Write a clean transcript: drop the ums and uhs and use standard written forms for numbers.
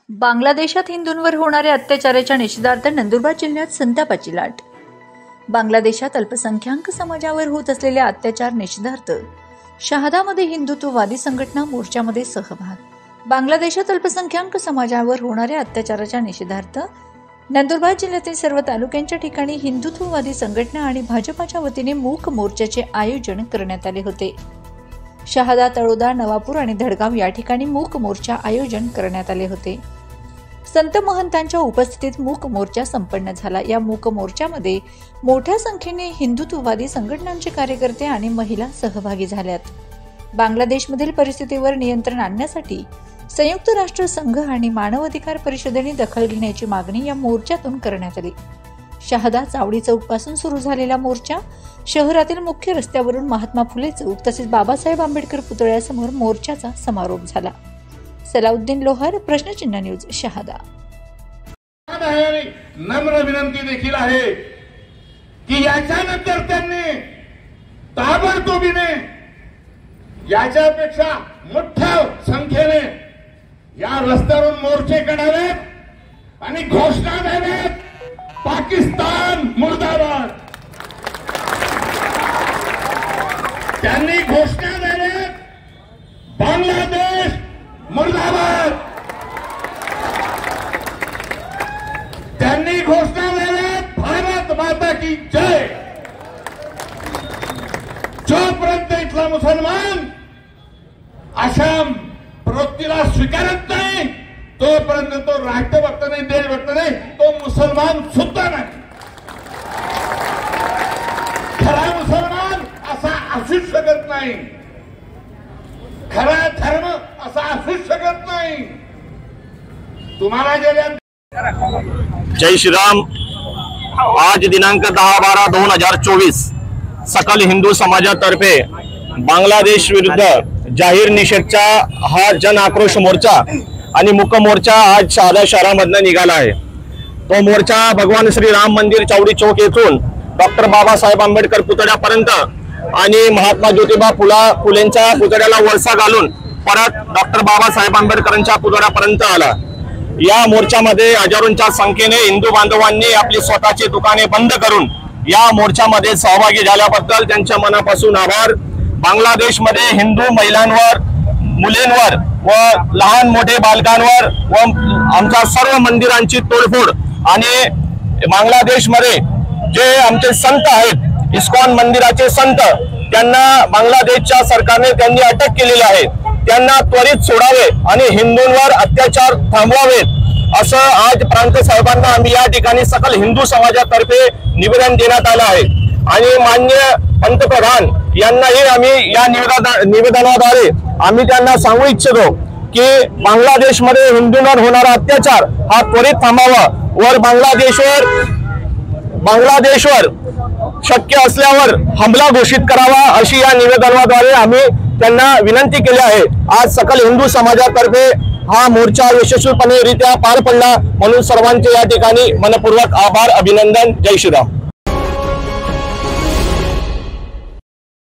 बांगलादेशात हिंदूंवर होणाऱ्या अत्याचाराच्या निषेधार्थ नंदुरबार जिल्ह्यात संतापाची लाट। बांगलादेशात अल्पसंख्याक समाजावर होत असलेल्या अत्याचार निषेधार्थ शहादामध्ये हिंदुत्ववादी संघटना मोर्चामध्ये सहभाग। बांगलादेशात अल्पसंख्याक समाजावर होणाऱ्या अत्याचाराच्या निषेधार्थ नंदुरबार जिल्ह्यातील सर्व तालुक्यांच्या ठिकाणी हिंदुत्ववादी संघटना आणि भाजपाच्या वतीने मूक मोर्चाचे आयोजन करण्यात आले होते। शहादा, तळोदा, नवापूर आणि धडगाव या ठिकाणी मूक मोर्चा आयोजन करण्यात आले होते। संत महंतांच्या उपस्थितीत मूक मोर्चा संपन्न झाला। या मूक मोर्चामध्ये मोठ्या संख्येने हिंदुत्ववादी संघटनांचे कार्यकर्ते आणि महिला सहभागी झाल्यात। बांगलादेशमधील परिस्थितीवर नियंत्रण आणण्यासाठी संयुक्त राष्ट्र संघ आणि मानव अधिकार परिषदेने दखल घेण्याची मागणी या मोर्चातून करण्यात आली। शहादा चावडी चौक पासून सुरू झालेला मोर्चा शहरातील मुख्य रस्त्यावरून महात्मा फुले चौक तसेच बाबासाहेब आंबेडकर पुतळ्यासमोर मोर्चाचा समारोप झाला। सलाउद्दीन लोहार, प्रश्नचिन्ह न्यूज, शहादा। नम्र विनंती देखील आहे की याच्यानंतर त्यांनी ताबडतोबीने याच्यापेक्षा मोठ्या संख्येने या रस्त्यावरून मोर्चे काढावेत आणि घोषणा द्यावेत, पाकिस्तान मुर्दाबाद। त्यांनी घोषणा द्यावेत, बांगलादेश मुर्दाबाद। त्यांनी घोषणा द्यावेत, भारत माता की जय। जोपर्यंत इथला मुसलमान अशा प्रवृत्तीला स्वीकारत नाही तोपर्यंत तो राष्ट्रभक्त नाही, देशभक्त नाही, तो मुसलमान सुद्धा नाही। खरा मुसलमान असा असूच शकत नाही, खरा धर्म असा असूच शकत नाही। तुम्हाला जय श्रीराम। आज दिनांक 10/12/2024 सकल हिंदू समाजातर्फे बांगलादेश विरुद्ध जाहीर निषेधचा हा जन आक्रोश मोर्चा आणि मूक मोर्चा आज शहादा शहरामधून निघाला आहे। तो मोर्चा भगवान श्री राम मंदिर चावडी चौक येथून डॉक्टर बाबासाहेब आंबेडकर पुतळ्यापर्यंत आणि महात्मा ज्योतिबा फुलेंच्या पुतळ्याला वळसा घालून परत डॉक्टर बाबासाहेब आंबेडकरांच्या पुतळ्यापर्यंत आला। या मोर्चामध्ये हजारोंच्या संख्येने हिंदू बांधवांनी आपली स्वतःची दुकाने बंद करून या मोर्चामध्ये सहभागी झाल्याबद्दल त्यांच्या मनापासून आभार। बांगलादेशमध्ये हिंदू महिलांवर, मुलींवर व लहान मोठे बालकांवर व आमच्या सर्व मंदिरांची तोडफोड आणि बांगलादेशमध्ये जे आमचे संत आहेत, इस्कॉन मंदिराचे संत, त्यांना बांगलादेशच्या सरकारने त्यांनी अटक केलेली आहे, त्यांना त्वरित सोडावे आणि हिंदूंवर अत्याचार थांबवावेत असं आज प्रांत साहेबांना आम्ही या ठिकाणी सकल हिंदू समाजातर्फे निवेदन देण्यात आलं आहे। आणि माननीय पंतप्रधान यांनाही आम्ही या निवेदनाद्वारे आम्ही त्यांना सांगू इच्छितो की बांगलादेशमध्ये हिंदूंवर होणारा अत्याचार हा त्वरित थांबावा व बांगलादेशवर शक्य असल्यावर हमला घोषित करावा अशी या निवेदनाद्वारे आम्ही त्यांना विनंती केली आहे। आज सकल हिंदू समाजातर्फे हा मोर्चा यशस्वीपणे पार पडला म्हणून सर्वांचे या ठिकाणी मनपूर्वक आभार, अभिनंदन। जय श्रीराम।